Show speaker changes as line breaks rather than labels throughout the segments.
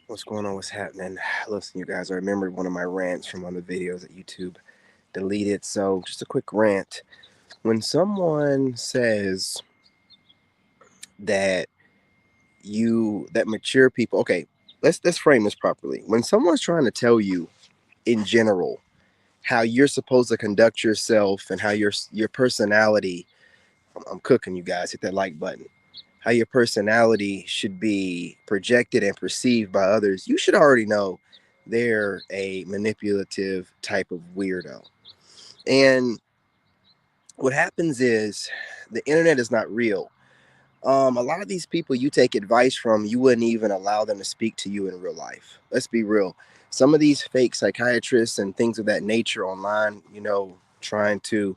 What's going on? What's happening? Listen, you guys, I remembered one of my rants from one of the videos that YouTube deleted. So, just a quick rant. When someone says that that mature people, okay, let's frame this properly. When someone's trying to tell you in general how you're supposed to conduct yourself and how your personality, I'm cooking you guys, hit that like button. How your personality should be projected and perceived by others, you should already know they're a manipulative type of weirdo. And what happens is the internet is not real. A lot of these people you take advice from, you wouldn't even allow them to speak to you in real life. Let's be real. Some of these fake psychiatrists and things of that nature online, trying to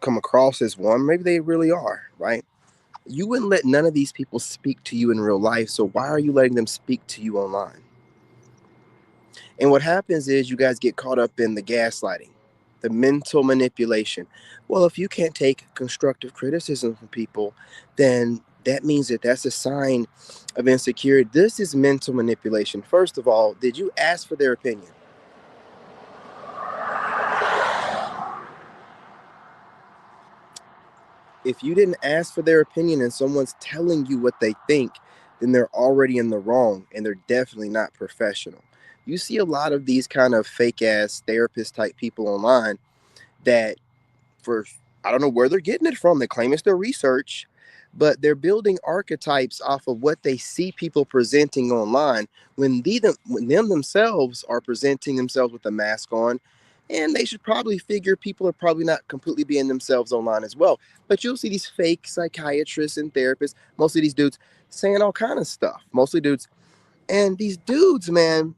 come across as one, maybe they really are, right? You wouldn't let none of these people speak to you in real life, so why are you letting them speak to you online? And what happens is you guys get caught up in the gaslighting, the mental manipulation. Well, if you can't take constructive criticism from people, then that means that that's a sign of insecurity. This is mental manipulation. First of all, did you ask for their opinion? If you didn't ask for their opinion and someone's telling you what they think, then they're already in the wrong and they're definitely not professional. You see a lot of these kind of fake ass therapist type people online that, for I don't know where they're getting it from. They claim it's their research, but they're building archetypes off of what they see people presenting online when them themselves are presenting themselves with a mask on. And they should probably figure people are probably not completely being themselves online as well. But you'll see these fake psychiatrists and therapists, mostly these dudes, saying all kind of stuff. Mostly dudes. And these dudes, man,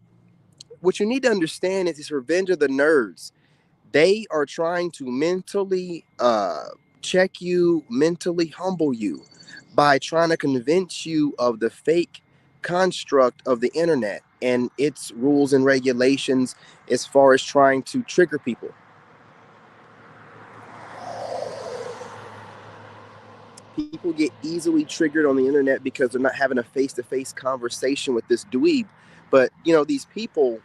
what you need to understand is this revenge of the nerds. They are trying to mentally check you, mentally humble you by trying to convince you of the fake construct of the internet and its rules and regulations as far as trying to trigger people. People get easily triggered on the internet because they're not having a face-to-face conversation with this dweeb. But these people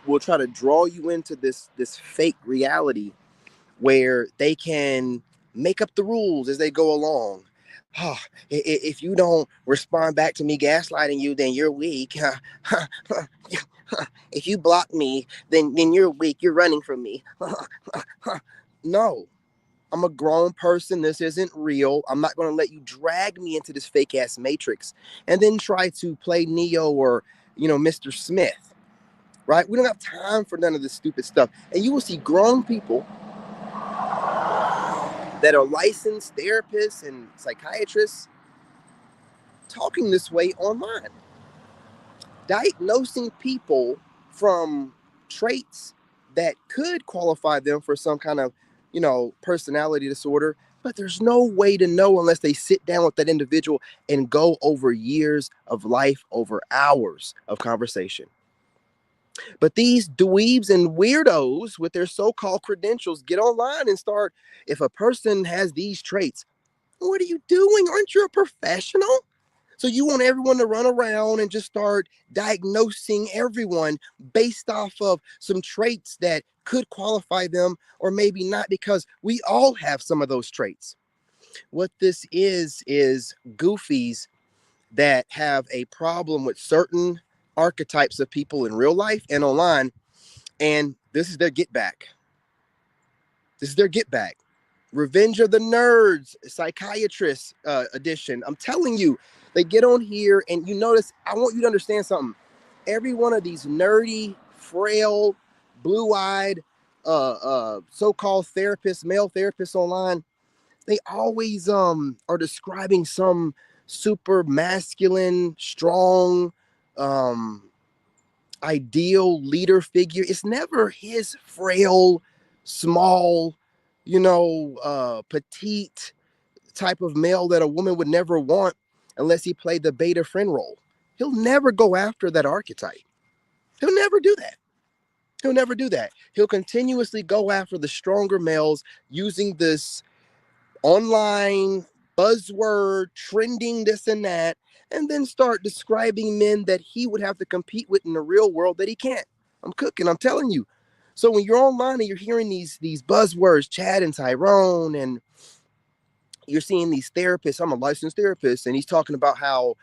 will try to draw you into this fake reality where they can make up the rules as they go along. Oh, if you don't respond back to me gaslighting you, then you're weak. If you block me, then you're weak. You're running from me. No, I'm a grown person. This isn't real. I'm not going to let you drag me into this fake ass matrix and then try to play Neo or, Mr. Smith, right? We don't have time for none of this stupid stuff. And you will see grown people that are licensed therapists and psychiatrists talking this way online, diagnosing people from traits that could qualify them for some kind of, personality disorder. But there's no way to know unless they sit down with that individual and go over years of life, over hours of conversation. But these dweebs and weirdos with their so-called credentials get online and start, if a person has these traits, what are you doing? Aren't you a professional? So you want everyone to run around and just start diagnosing everyone based off of some traits that could qualify them or maybe not, because we all have some of those traits. What this is goofies that have a problem with certain archetypes of people in real life and online, and this is their get back. This is their get back. Revenge of the Nerds, psychiatrist edition. I'm telling you, they get on here and you notice, I want you to understand something. Every one of these nerdy, frail, blue-eyed, so-called therapists, male therapists online, they always are describing some super masculine, strong, um, ideal leader figure. It's never his frail, small, petite type of male that a woman would never want unless he played the beta friend role. He'll never go after that archetype. He'll never do that. He'll never do that. He'll continuously go after the stronger males using this online buzzword, trending this and that, and then start describing men that he would have to compete with in the real world that he can't. I'm cooking, I'm telling you. So when you're online and you're hearing these buzzwords, Chad and Tyrone, and you're seeing these therapists, I'm a licensed therapist, and he's talking about how,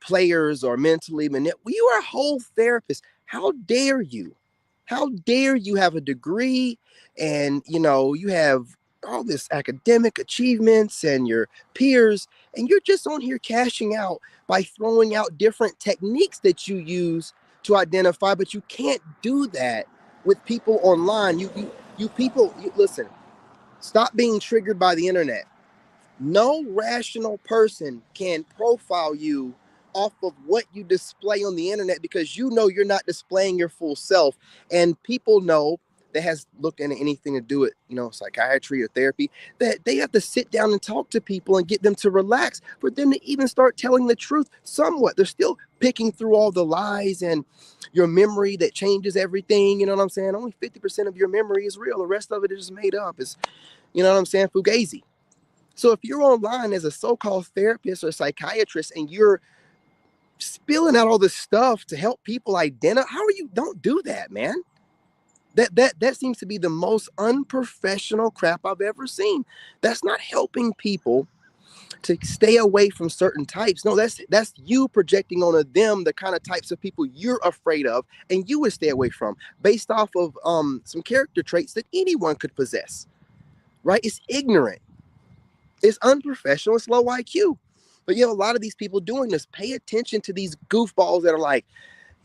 players are mentally manipulated. You are a whole therapist. How dare you? How dare you have a degree and, you have all this academic achievements and your peers, and you're just on here cashing out by throwing out different techniques that you use to identify, but you can't do that with people online. You people, listen, stop being triggered by the internet. No rational person can profile you off of what you display on the internet, because you're not displaying your full self. And people know, that has looked into anything to do with, psychiatry or therapy, that they have to sit down and talk to people and get them to relax for them to even start telling the truth somewhat. They're still picking through all the lies and your memory that changes everything. You know what I'm saying? Only 50% of your memory is real. The rest of it is just made up. It's, you know what I'm saying? Fugazi. So if you're online as a so-called therapist or psychiatrist and you're spilling out all this stuff to help people identify, how are you? Don't do that, man. That seems to be the most unprofessional crap I've ever seen. That's not helping people to stay away from certain types. No, that's you projecting on them the kind of types of people you're afraid of and you would stay away from, based off of some character traits that anyone could possess. Right? It's ignorant. It's unprofessional. It's low IQ. But you have a lot of these people doing this. Pay attention to these goofballs that are like,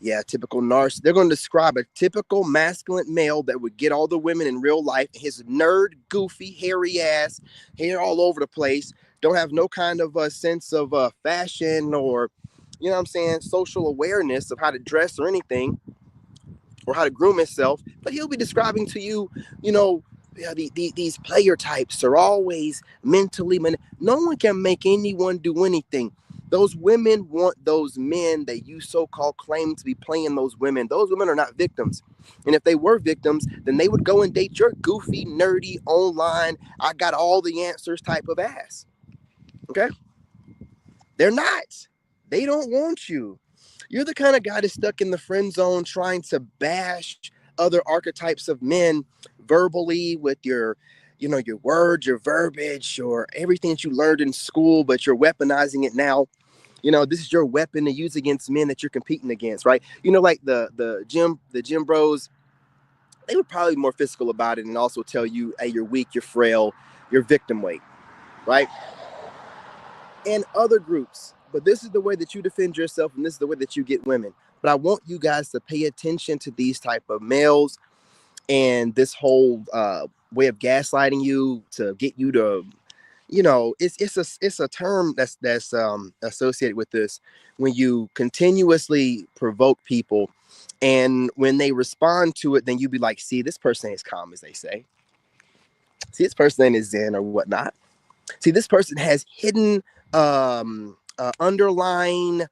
yeah, typical narcissist. They're going to describe a typical masculine male that would get all the women in real life. His nerd, goofy, hairy ass, hair all over the place. Don't have no kind of a sense of fashion or, social awareness of how to dress or anything, or how to groom himself. But he'll be describing to you, yeah, these player types are always mentally no one can make anyone do anything. Those women want those men that you so-called claim to be playing those women. Those women are not victims. And if they were victims, then they would go and date your goofy, nerdy, online, I got all the answers type of ass. Okay? They're not. They don't want you. You're the kind of guy that's stuck in the friend zone trying to bash other archetypes of men verbally with your words, your verbiage, or everything that you learned in school, but you're weaponizing it now. This is your weapon to use against men that you're competing against, right? Like the gym bros, they would probably be more physical about it and also tell you, hey, you're weak, you're frail, you're victim weight, right? And other groups. But this is the way that you defend yourself, and this is the way that you get women. But I want you guys to pay attention to these type of males and this whole way of gaslighting you to get you to, it's a term that's associated with this, when you continuously provoke people, and when they respond to it, then you be like, see, this person ain't as calm as they say. See, this person ain't as zen or whatnot. See, this person has hidden underlying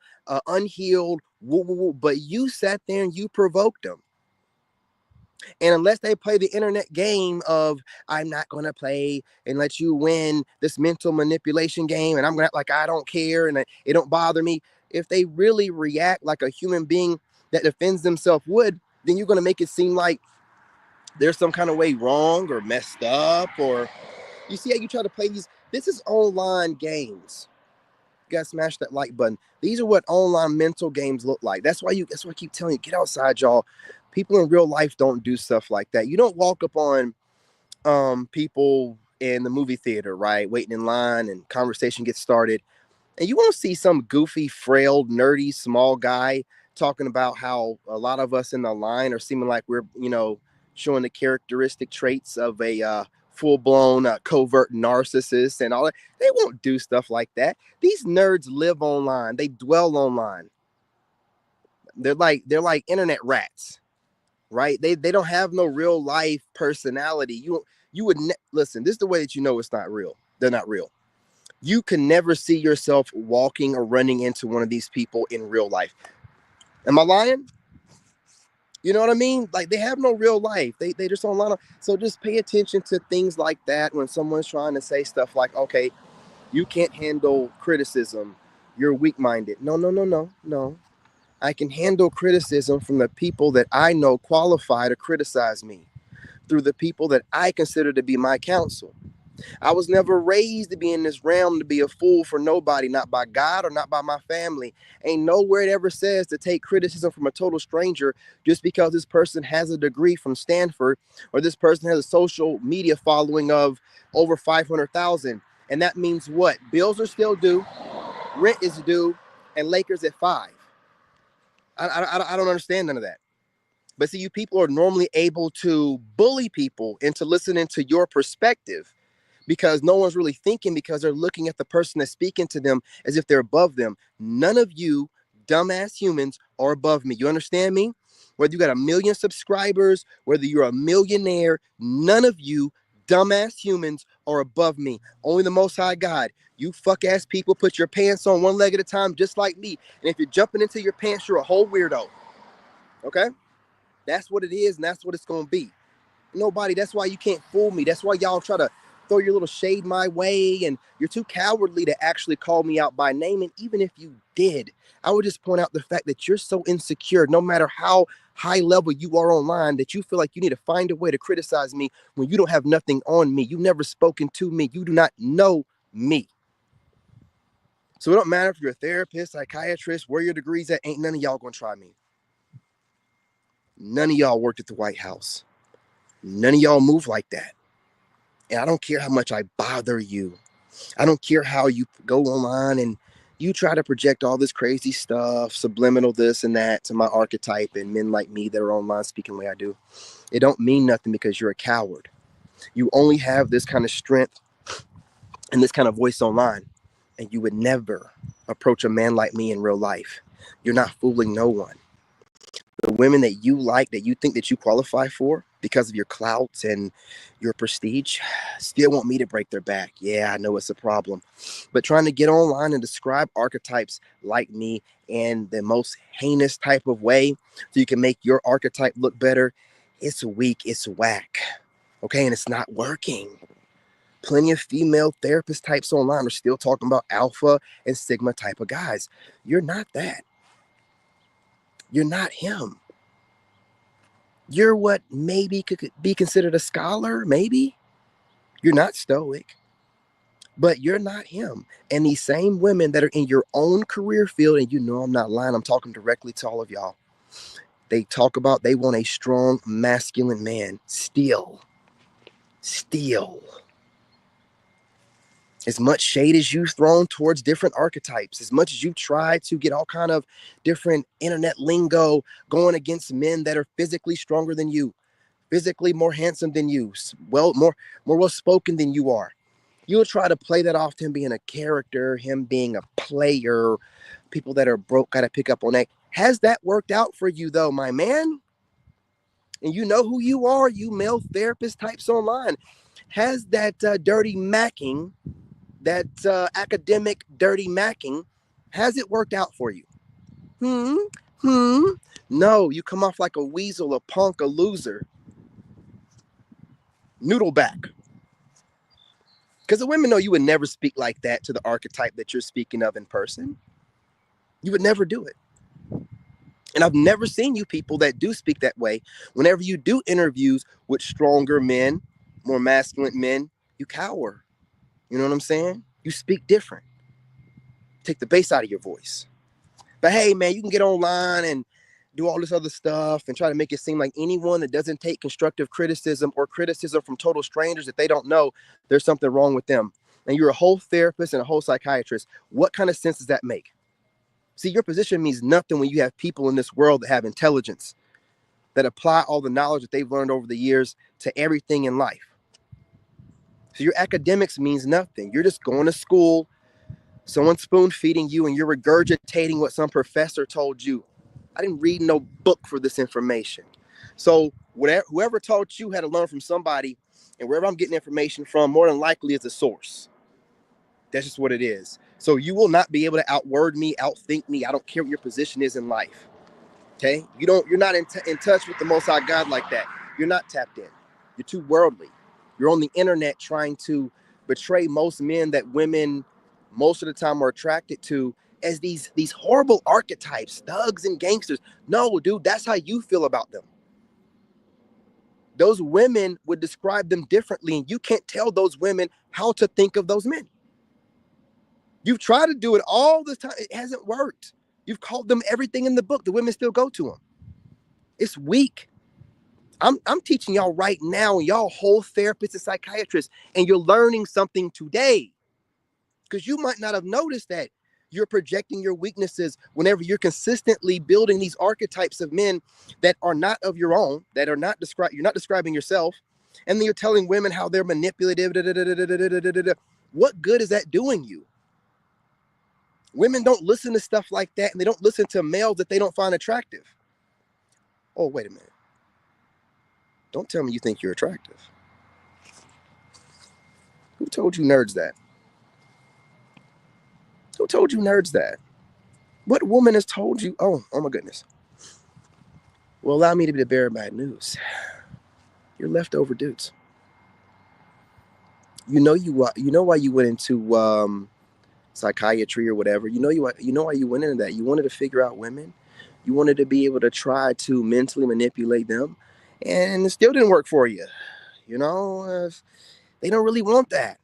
unhealed woo, woo, woo, but you sat there and you provoked them. And unless they play the internet game of, I'm not going to play and let you win this mental manipulation game, and I'm going to act like I don't care and it don't bother me. If they really react like a human being that defends themselves would, then you're going to make it seem like there's some kind of way wrong or messed up. Or you see how you try to play these. This is online games. You gotta smash that like button. These are what online mental games look like. That's why I keep telling you, get outside, y'all. People in real life don't do stuff like that. You don't walk up on people in the movie theater, right? Waiting in line and conversation gets started. And you won't see some goofy, frail, nerdy, small guy talking about how a lot of us in the line are seeming like we're, showing the characteristic traits of a full-blown covert narcissist and all that. They won't do stuff like that. These nerds live online. They dwell online. They're like internet rats, right? They don't have no real life personality. Listen. This is the way that you know it's not real. They're not real. You can never see yourself walking or running into one of these people in real life. Am I lying? You know what I mean? Like, they have no real life. They just online. So just pay attention to things like that when someone's trying to say stuff like, okay, You can't handle criticism. You're weak minded. No, no, no, no, no. I can handle criticism from the people that I know qualify to criticize me, through the people that I consider to be my counsel. I was never raised to be in this realm to be a fool for nobody, not by God or not by my family. Ain't nowhere it ever says to take criticism from a total stranger just because this person has a degree from Stanford or this person has a social media following of over 500,000. And that means what? Bills are still due, rent is due, and Lakers at 5. I don't understand none of that. But see, you people are normally able to bully people into listening to your perspective because no one's really thinking, because they're looking at the person that's speaking to them as if they're above them. None of you dumbass humans are above me. You understand me? Whether you got a million subscribers, whether you're a millionaire, none of you dumbass humans are above me. Only the Most High God. You fuck ass people put your pants on one leg at a time, just like me. And if you're jumping into your pants, you're a whole weirdo. Okay? That's what it is, and that's what it's gonna be. Nobody, that's why you can't fool me. That's why y'all try to throw your little shade my way, and you're too cowardly to actually call me out by name. And even if you did, I would just point out the fact that you're so insecure, no matter how high level you are online, that you feel like you need to find a way to criticize me when you don't have nothing on me. You've never spoken to me. You do not know me. So it don't matter if you're a therapist, psychiatrist, where your degree's at, ain't none of y'all gonna try me. None of y'all worked at the White House. None of y'all move like that. And I don't care how much I bother you. I don't care how you go online and you try to project all this crazy stuff, subliminal this and that to my archetype and men like me that are online speaking the way I do. It don't mean nothing because you're a coward. You only have this kind of strength and this kind of voice online. And you would never approach a man like me in real life. You're not fooling no one. The women that you like, that you think that you qualify for because of your clout and your prestige, still want me to break their back. Yeah, I know it's a problem. But trying to get online and describe archetypes like me in the most heinous type of way so you can make your archetype look better, it's weak, it's whack. Okay, and it's not working. Plenty of female therapist types online are still talking about alpha and sigma type of guys. You're not that. You're not him. You're what maybe could be considered a scholar, maybe. You're not stoic, but you're not him. And these same women that are in your own career field, and you know I'm not lying, I'm talking directly to all of y'all. They talk about they want a strong, masculine man. Still. As much shade as you've thrown towards different archetypes, as much as you try to get all kind of different internet lingo going against men that are physically stronger than you, physically more handsome than you, more well spoken than you are. You'll try to play that off to him being a character, him being a player. People that are broke gotta pick up on that. Has that worked out for you though, my man? And you know who you are, you male therapist types online. Has that dirty macking, that academic dirty macking, has it worked out for you? Hmm? Hmm? No, you come off like a weasel, a punk, a loser. Noodleback. Because the women know you would never speak like that to the archetype that you're speaking of in person. You would never do it. And I've never seen you people that do speak that way. Whenever you do interviews with stronger men, more masculine men, you cower. You know what I'm saying? You speak different. Take the bass out of your voice. But hey, man, you can get online and do all this other stuff and try to make it seem like anyone that doesn't take constructive criticism or criticism from total strangers that they don't know, there's something wrong with them. And you're a whole therapist and a whole psychiatrist. What kind of sense does that make? See, your position means nothing when you have people in this world that have intelligence, that apply all the knowledge that they've learned over the years to everything in life. So your academics means nothing. You're just going to school, someone spoon feeding you, and you're regurgitating what some professor told you. I didn't read no book for this information. So whoever taught you had to learn from somebody, and wherever I'm getting information from, more than likely is a source. That's just what it is. So you will not be able to outword me, outthink me. I don't care what your position is in life. Okay? You're not in touch with the Most High God like that. You're not tapped in. You're too worldly. You're on the internet trying to betray most men that women most of the time are attracted to as these horrible archetypes, thugs and gangsters. No, dude, that's how you feel about them. Those women would describe them differently, and you can't tell those women how to think of those men. You've tried to do it all the time. It hasn't worked. You've called them everything in the book. The women still go to them. It's weak. I'm teaching y'all right now, y'all whole therapists and psychiatrists, and you're learning something today. Because you might not have noticed that you're projecting your weaknesses whenever you're consistently building these archetypes of men that are not of your own, that are not you're not describing yourself, and then you're telling women how they're manipulative. What good is that doing you? Women don't listen to stuff like that, and they don't listen to males that they don't find attractive. Oh, wait a minute. Don't tell me you think you're attractive. Who told you nerds that? Who told you nerds that? What woman has told you? Oh my goodness. Well, allow me to be the bearer of bad news. You're leftover dudes. You know why you went into psychiatry or whatever. You know why you went into that. You wanted to figure out women. You wanted to be able to try to mentally manipulate them, and it still didn't work for you. You know, they don't really want that.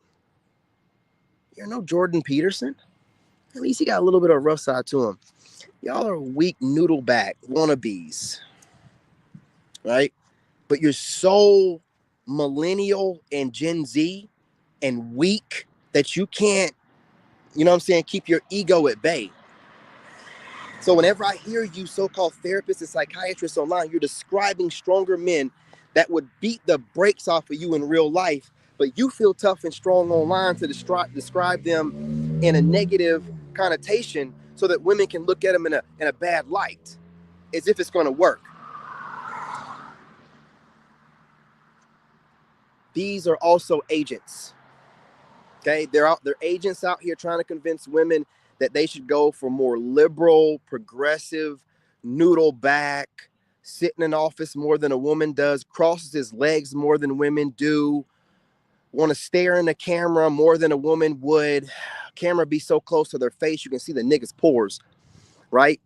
You're no Jordan Peterson. At least he got a little bit of a rough side to him. Y'all are weak noodle back wannabes, right? But you're so millennial and Gen Z and weak that you can't, you know what I'm saying, keep your ego at bay. So whenever I hear you so-called therapists and psychiatrists online, you're describing stronger men that would beat the brakes off of you in real life, but you feel tough and strong online to describe them in a negative connotation so that women can look at them in a bad light, as if it's going to work. These are also agents. Okay, they're agents out here trying to convince women that they should go for more liberal, progressive, noodle back, sitting in office more than a woman does, crosses his legs more than women do, want to stare in the camera more than a woman would. Camera be so close to their face you can see the niggas' pores, right?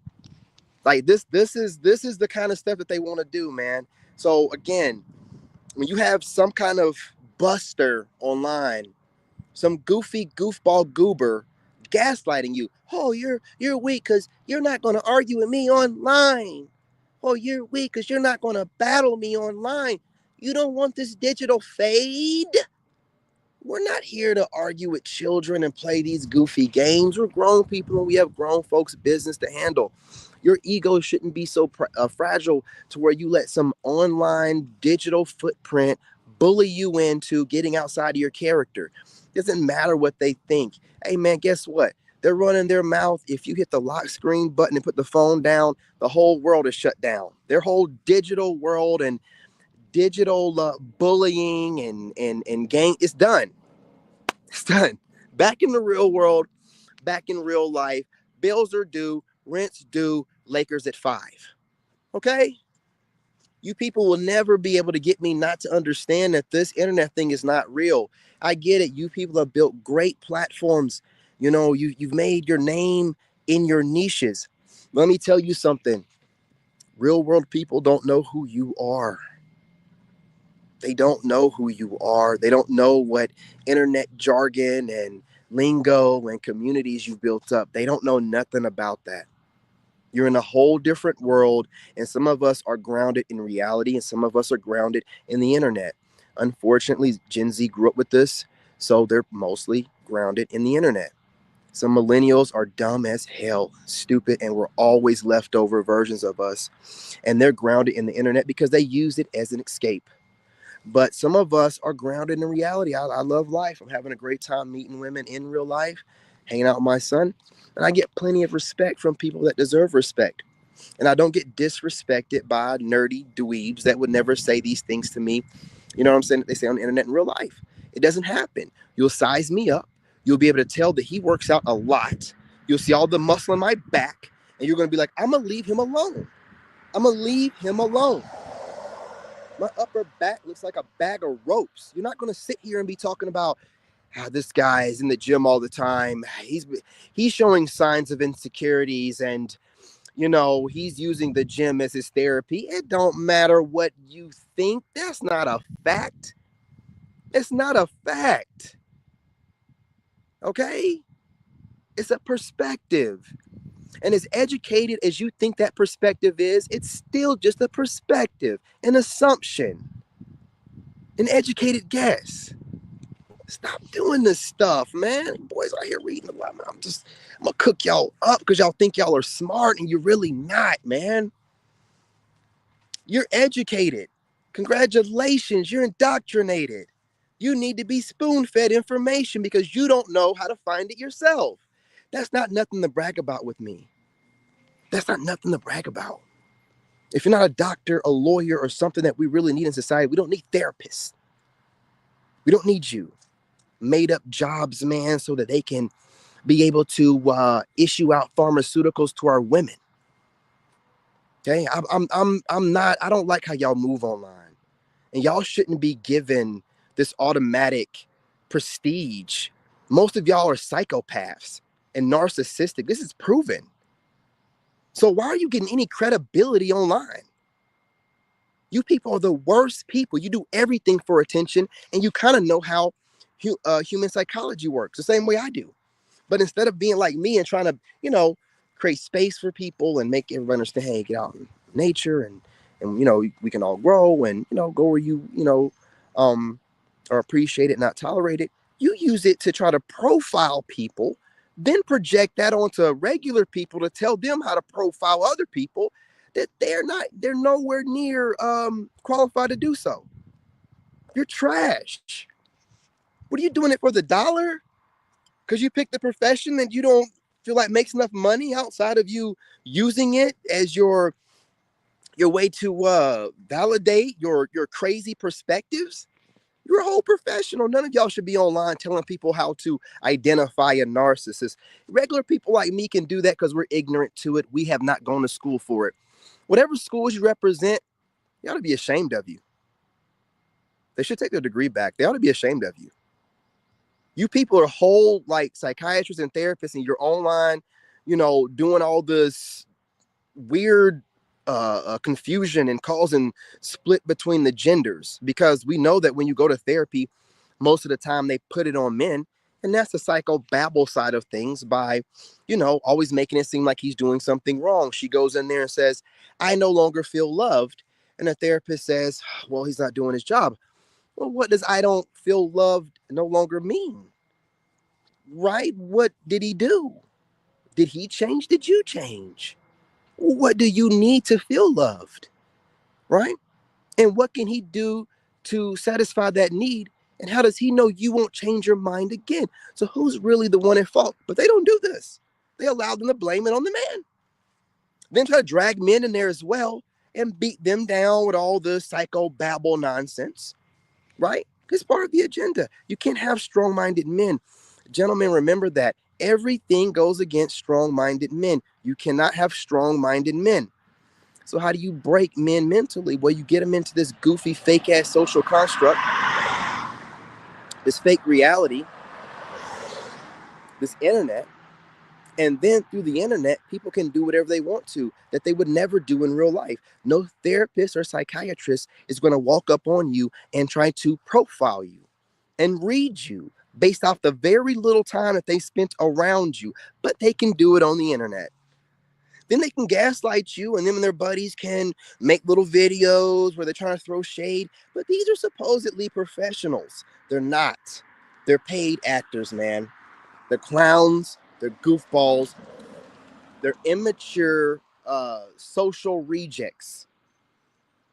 Like this is the kind of stuff that they want to do, man. So again, when you have some kind of buster online, some goofy goofball goober gaslighting you. Oh, you're weak because you're not going to argue with me online. Oh, you're weak because you're not going to battle me online. You don't want this digital fade? We're not here to argue with children and play these goofy games. We're grown people and we have grown folks' business to handle. Your ego shouldn't be so fragile to where you let some online digital footprint bully you into getting outside of your character. It doesn't matter what they think. Hey, man, guess what? They're running their mouth. If you hit the lock screen button and put the phone down, the whole world is shut down. Their whole digital world and digital bullying and gang, it's done. It's done. Back in the real world, back in real life, bills are due, rent's due, Lakers at 5. Okay? You people will never be able to get me not to understand that this internet thing is not real. I get it. You people have built great platforms. You know, you've made your name in your niches. Let me tell you something. Real world people don't know who you are. They don't know who you are. They don't know what internet jargon and lingo and communities you've built up. They don't know nothing about that. You're in a whole different world, and some of us are grounded in reality, and some of us are grounded in the internet. Unfortunately, Gen Z grew up with this, so they're mostly grounded in the internet. Some millennials are dumb as hell, stupid, and we're always leftover versions of us, and they're grounded in the internet because they use it as an escape. But some of us are grounded in reality. I love life. I'm having a great time meeting women in real life, hanging out with my son. And I get plenty of respect from people that deserve respect. And I don't get disrespected by nerdy dweebs that would never say these things to me. You know what I'm saying? That they say on the internet in real life. It doesn't happen. You'll size me up. You'll be able to tell that he works out a lot. You'll see all the muscle in my back. And you're going to be like, I'm going to leave him alone. I'm going to leave him alone. My upper back looks like a bag of ropes. You're not going to sit here and be talking about This guy is in the gym all the time. He's showing signs of insecurities, and he's using the gym as his therapy. It don't matter what you think. That's not a fact. It's not a fact. Okay? It's a perspective. And as educated as you think that perspective is, it's still just a perspective, an assumption, an educated guess. Stop doing this stuff, man. Boys out here reading a lot, man. I'm gonna cook y'all up because y'all think y'all are smart and you're really not, man. You're educated. Congratulations, you're indoctrinated. You need to be spoon-fed information because you don't know how to find it yourself. That's not nothing to brag about with me. That's not nothing to brag about. If you're not a doctor, a lawyer, or something that we really need in society, we don't need therapists. We don't need you. Made up jobs, man, so that they can be able to issue out pharmaceuticals to our women. Okay, I'm not. I don't like how y'all move online, and y'all shouldn't be given this automatic prestige. Most of y'all are psychopaths and narcissistic. This is proven. So why are you getting any credibility online? You people are the worst people. You do everything for attention, and you kind of know how human psychology works the same way I do. But instead of being like me and trying to, create space for people and make everyone understand, hey, get out in nature and we can all grow and go where you are appreciated, not tolerated. You use it to try to profile people, then project that onto regular people to tell them how to profile other people that they're nowhere near qualified to do so. You're trash. What are you doing it for the dollar? Because you picked a profession that you don't feel like makes enough money outside of you using it as your way to validate your crazy perspectives. You're a whole professional. None of y'all should be online telling people how to identify a narcissist. Regular people like me can do that because we're ignorant to it. We have not gone to school for it. Whatever schools you represent, they ought to be ashamed of you. They should take their degree back. They ought to be ashamed of you. You people are whole like psychiatrists and therapists, and you're online, doing all this weird confusion and causing split between the genders. Because we know that when you go to therapy, most of the time they put it on men, and that's the psychobabble side of things by, always making it seem like he's doing something wrong. She goes in there and says, "I no longer feel loved," and the therapist says, "Well, he's not doing his job." Well, what does "I don't feel loved" no longer mean? Right? What did he do? Did he change? Did you change? What do you need to feel loved? Right? And what can he do to satisfy that need? And how does he know you won't change your mind again? So who's really the one at fault? But they don't do this. They allow them to blame it on the man. Then try to drag men in there as well and beat them down with all the psychobabble nonsense. Right? It's part of the agenda. You can't have strong-minded men. Gentlemen, remember that everything goes against strong-minded men. You cannot have strong-minded men. So how do you break men mentally? Well, you get them into this goofy, fake-ass social construct, this fake reality, this internet, and then through the internet, people can do whatever they want to that they would never do in real life. No therapist or psychiatrist is going to walk up on you and try to profile you and read you based off the very little time that they spent around you, but they can do it on the internet. Then they can gaslight you, and them and their buddies can make little videos where they're trying to throw shade, but these are supposedly professionals. They're not. They're paid actors, man. They're clowns, they're goofballs, they're immature social rejects.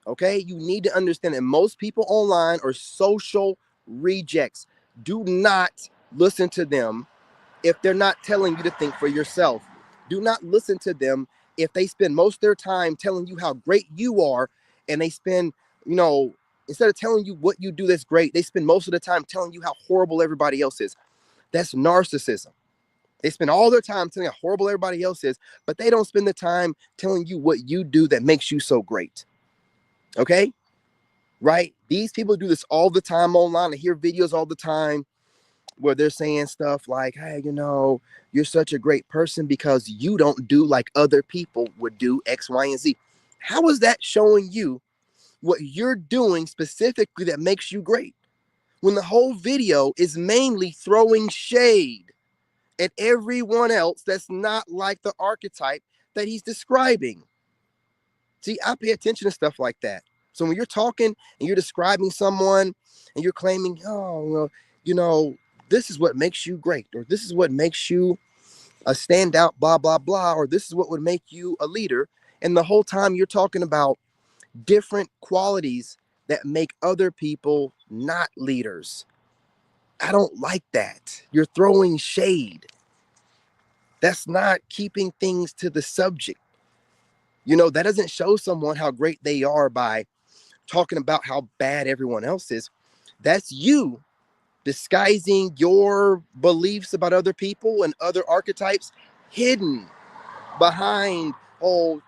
Okay? You need to understand that most people online are social rejects. Do not listen to them if they're not telling you to think for yourself. Do not listen to them if they spend most of their time telling you how great you are, and they spend, instead of telling you what you do that's great, they spend most of the time telling you how horrible everybody else is. That's narcissism. They spend all their time telling you how horrible everybody else is, but they don't spend the time telling you what you do that makes you so great. Okay? Right? These people do this all the time online. I hear videos all the time. where they're saying stuff like, hey, you're such a great person because you don't do like other people would do X, Y, and Z. How is that showing you what you're doing specifically that makes you great? When the whole video is mainly throwing shade at everyone else that's not like the archetype that he's describing. See, I pay attention to stuff like that. So when you're talking and you're describing someone and you're claiming, oh, well, this is what makes you great, or this is what makes you a standout, blah, blah, blah, or this is what would make you a leader. And the whole time you're talking about different qualities that make other people not leaders. I don't like that. You're throwing shade. That's not keeping things to the subject. That doesn't show someone how great they are by talking about how bad everyone else is. That's you disguising your beliefs about other people and other archetypes hidden behind,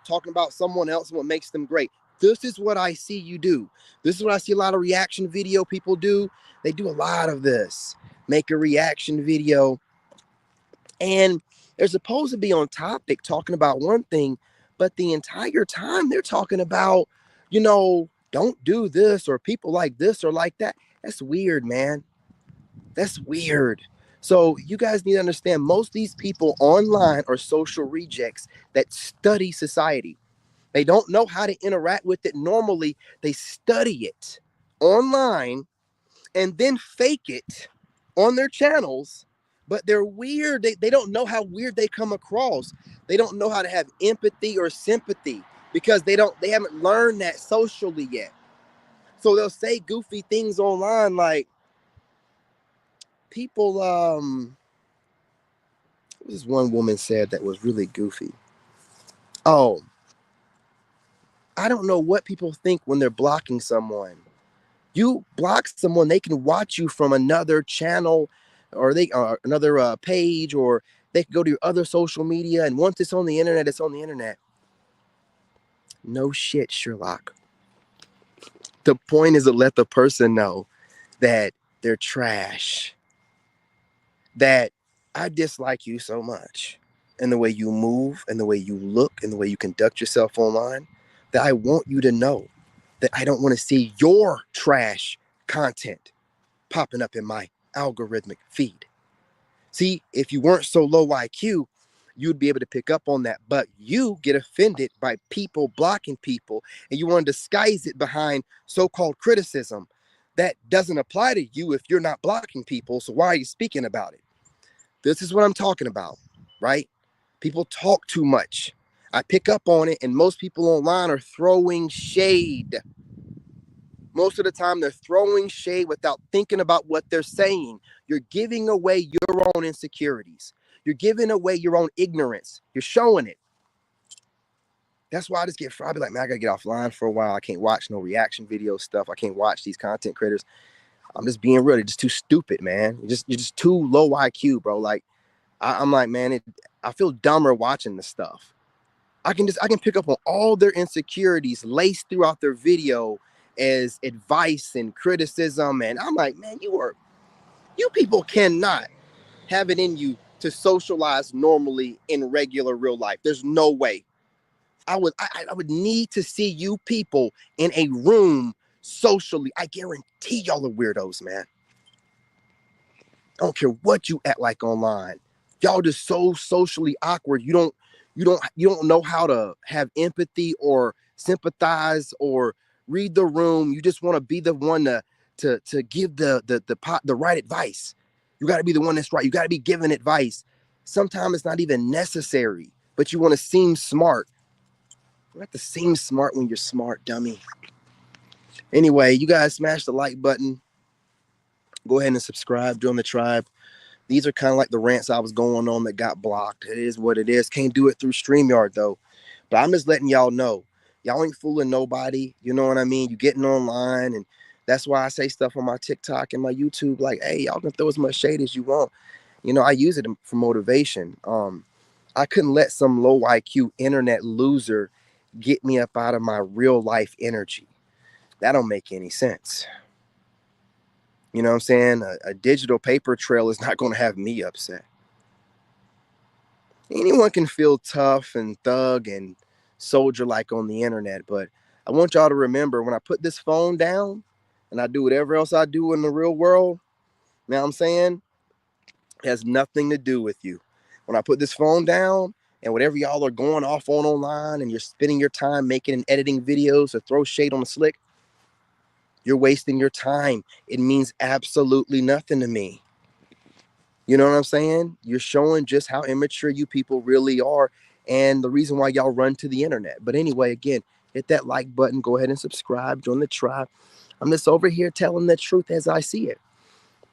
talking about someone else and what makes them great. This is what I see you do. This is what I see a lot of reaction video people do. They do a lot of this. Make a reaction video, and they're supposed to be on topic talking about one thing, but the entire time they're talking about, don't do this, or people like this or like that. That's weird, man. That's weird. So you guys need to understand, most of these people online are social rejects that study society. They don't know how to interact with it normally. They study it online and then fake it on their channels, but they're weird. They don't know how weird they come across. They don't know how to have empathy or sympathy because they haven't learned that socially yet. So they'll say goofy things online like, people what was one woman said that was really goofy? Oh, I don't know what people think when they're blocking someone. You block someone, they can watch you from another channel, or another page, or they can go to your other social media, and once it's on the internet, it's on the internet. No shit, Sherlock. The point is to let the person know that they're trash, that I dislike you so much, and the way you move, and the way you look, and the way you conduct yourself online, that I want you to know that I don't want to see your trash content popping up in my algorithmic feed. See, if you weren't so low IQ, you'd be able to pick up on that. But you get offended by people blocking people, and you want to disguise it behind so-called criticism. That doesn't apply to you if you're not blocking people. So why are you speaking about it? This is what I'm talking about, right? People talk too much. I pick up on it, and most people online are throwing shade. Most of the time, they're throwing shade without thinking about what they're saying. You're giving away your own insecurities. You're giving away your own ignorance. You're showing it. That's why I just get, I'll be like, man, I gotta get offline for a while. I can't watch no reaction video stuff. I can't watch these content creators. I'm just being real. They're just too stupid, man. You're just too low IQ, bro. Like, I'm like, man, I feel dumber watching this stuff. I can pick up on all their insecurities laced throughout their video as advice and criticism. And I'm like, man, you people cannot have it in you to socialize normally in regular real life. There's no way. I would need to see you people in a room socially. I guarantee y'all are weirdos, man. I don't care what you act like online. Y'all just so socially awkward. You don't know how to have empathy or sympathize or read the room. You just want to be the one to give the right advice. You got to be the one that's right. You got to be giving advice. Sometimes it's not even necessary, but you want to seem smart. You have to seem smart when you're smart, dummy. Anyway, you guys smash the like button. Go ahead and subscribe. Join the tribe. These are kind of like the rants I was going on that got blocked. It is what it is. Can't do it through StreamYard though. But I'm just letting y'all know. Y'all ain't fooling nobody. You know what I mean? You getting online, and that's why I say stuff on my TikTok and my YouTube like, hey, y'all can throw as much shade as you want. I use it for motivation. I couldn't let some low IQ internet loser get me up out of my real life energy. That don't make any sense. You know what I'm saying? A digital paper trail is not going to have me upset. Anyone can feel tough and thug and soldier like on the internet, but I want y'all to remember when I put this phone down and I do whatever else I do in the real world, you know what I'm saying? It has nothing to do with you. When I put this phone down and whatever y'all are going off on online and you're spending your time making and editing videos or throw shade on the slick, you're wasting your time. It means absolutely nothing to me. You know what I'm saying? You're showing just how immature you people really are and the reason why y'all run to the internet. But anyway, again, hit that like button, go ahead and subscribe, join the tribe. I'm just over here telling the truth as I see it.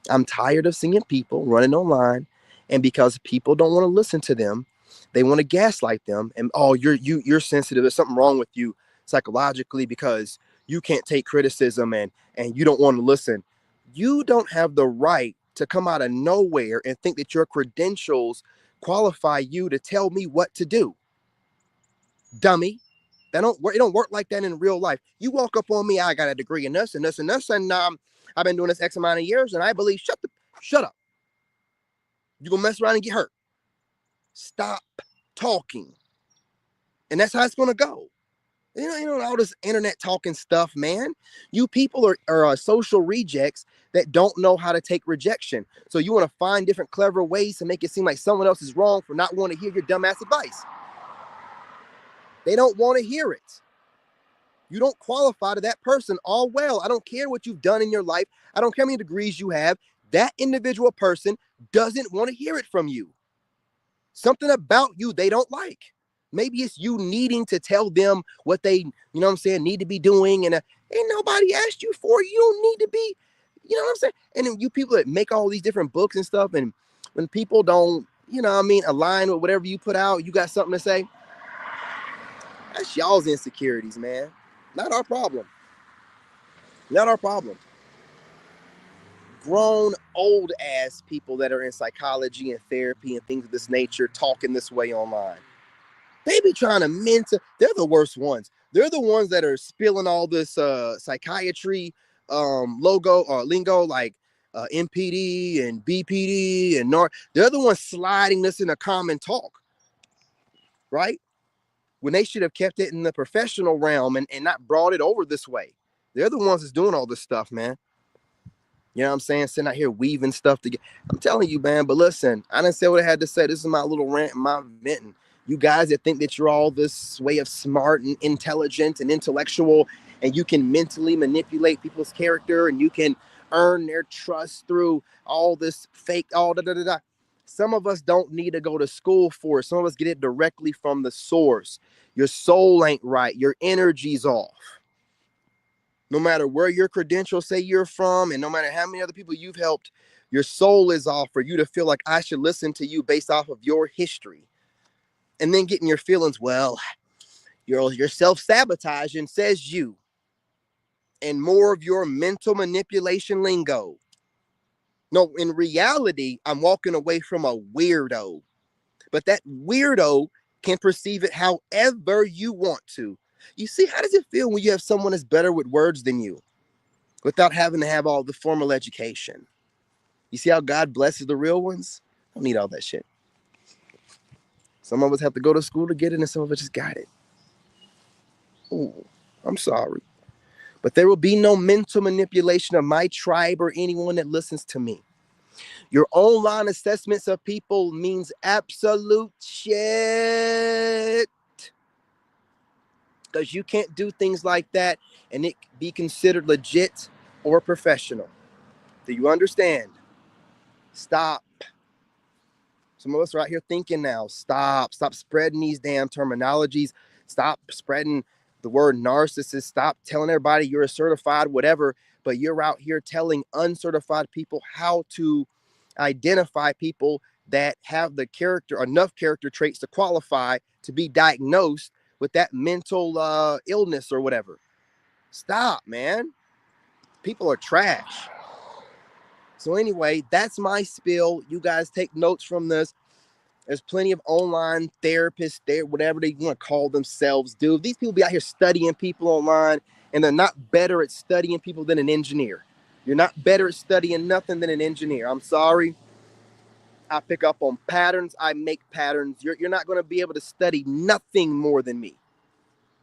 I'm tired of seeing people running online, and because people don't want to listen to them, they want to gaslight them. And oh, you're sensitive. There's something wrong with you psychologically because you can't take criticism and you don't want to listen. You don't have the right to come out of nowhere and think that your credentials qualify you to tell me what to do, dummy. That don't work. It don't work like that in real life. You walk up on me, I got a degree in this and this and this, and I've been doing this X amount of years, and I believe. Shut up. You gonna mess around and get hurt. Stop talking, and that's how it's gonna go. You know all this internet talking stuff, man. You people are social rejects that don't know how to take rejection. So you want to find different clever ways to make it seem like someone else is wrong for not wanting to hear your dumbass advice. They don't want to hear it. You don't qualify to that person. All well, I don't care what you've done in your life. I don't care how many degrees you have. That individual person doesn't want to hear it from you. Something about you they don't like. Maybe it's you needing to tell them what they, you know what I'm saying, need to be doing. And ain't nobody asked you for it. You don't need to be, you know what I'm saying? And then you people that make all these different books and stuff, and when people don't, you know what I mean, align with whatever you put out, you got something to say. That's y'all's insecurities, man. Not our problem. Not our problem. Grown, old ass people that are in psychology and therapy and things of this nature talking this way online. They be trying to mentor. They're the worst ones. They're the ones that are spilling all this psychiatry logo or lingo like MPD and BPD and NAR. They're the ones sliding this in a common talk, right? When they should have kept it in the professional realm and not brought it over this way. They're the ones that's doing all this stuff, man. You know what I'm saying? Sitting out here weaving stuff together. I'm telling you, man. But listen, I didn't say what I had to say. This is my little rant, my venting. You guys that think that you're all this way of smart and intelligent and intellectual, and you can mentally manipulate people's character and you can earn their trust through all this fake, all da da da da. Some of us don't need to go to school for it. Some of us get it directly from the source. Your soul ain't right. Your energy's off. No matter where your credentials say you're from, and no matter how many other people you've helped, your soul is off for you to feel like I should listen to you based off of your history. And then getting your feelings, well, you're self-sabotaging, says you. And more of your mental manipulation lingo. No, in reality, I'm walking away from a weirdo. But that weirdo can perceive it however you want to. You see, how does it feel when you have someone that's better with words than you without having to have all the formal education? You see how God blesses the real ones? I don't need all that shit. Some of us have to go to school to get it, and some of us just got it. Ooh, I'm sorry. But there will be no mental manipulation of my tribe or anyone that listens to me. Your online assessments of people means absolute shit. Because you can't do things like that and it be considered legit or professional. Do you understand? Stop. Some of us are out here thinking now. Stop spreading these damn terminologies. Stop spreading the word narcissist. Stop telling everybody you're a certified whatever, but you're out here telling uncertified people how to identify people that have the character, enough character traits to qualify to be diagnosed with that mental illness or whatever. Stop, man. People are trash. So anyway, that's my spiel. You guys take notes from this. There's plenty of online therapists there, whatever they want to call themselves, dude. These people be out here studying people online, and they're not better at studying people than an engineer. You're not better at studying nothing than an engineer. I'm sorry. I pick up on patterns. I make patterns. You're not going to be able to study nothing more than me.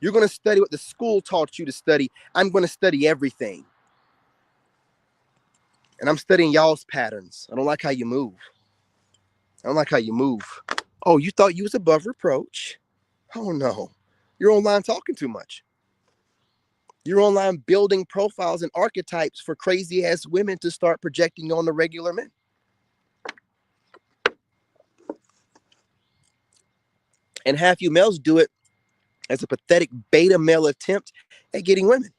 You're going to study what the school taught you to study. I'm going to study everything. And I'm studying y'all's patterns. I don't like how you move. I don't like how you move. Oh, you thought you was above reproach? Oh, no. You're online talking too much. You're online building profiles and archetypes for crazy-ass women to start projecting on the regular men. And half you males do it as a pathetic beta male attempt at getting women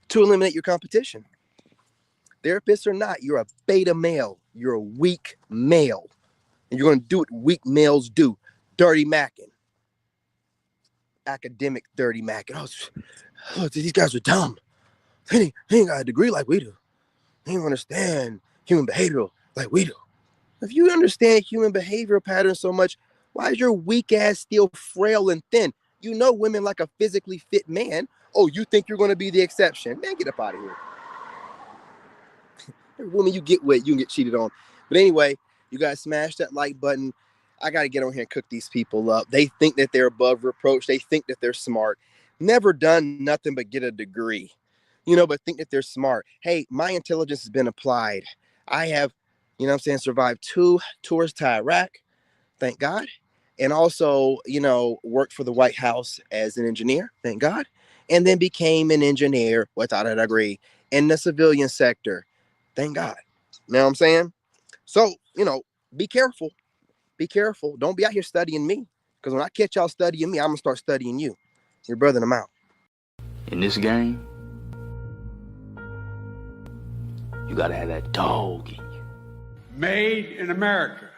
to eliminate your competition. Therapist or not, you're a beta male. You're a weak male. And you're going to do what weak males do. Dirty macking. Academic dirty macking. Oh, these guys are dumb. They ain't got a degree like we do. They don't understand human behavior like we do. If you understand human behavioral patterns so much, why is your weak ass still frail and thin? You know women like a physically fit man. Oh, you think you're going to be the exception? Man, get up out of here. Every woman you get with, you can get cheated on. But anyway, you got to smash that like button. I got to get on here and cook these people up. They think that they're above reproach. They think that they're smart. Never done nothing but get a degree, but think that they're smart. Hey, my intelligence has been applied. I have, survived 2 tours to Iraq, thank God. And also, worked for the White House as an engineer, thank God. And then became an engineer without a degree in the civilian sector. Thank God. You know what I'm saying? So, be careful. Be careful. Don't be out here studying me. Because when I catch y'all studying me, I'm going to start studying you. Your brother, and I'm out.
In this game, you got to have that dog in you.
Made in America.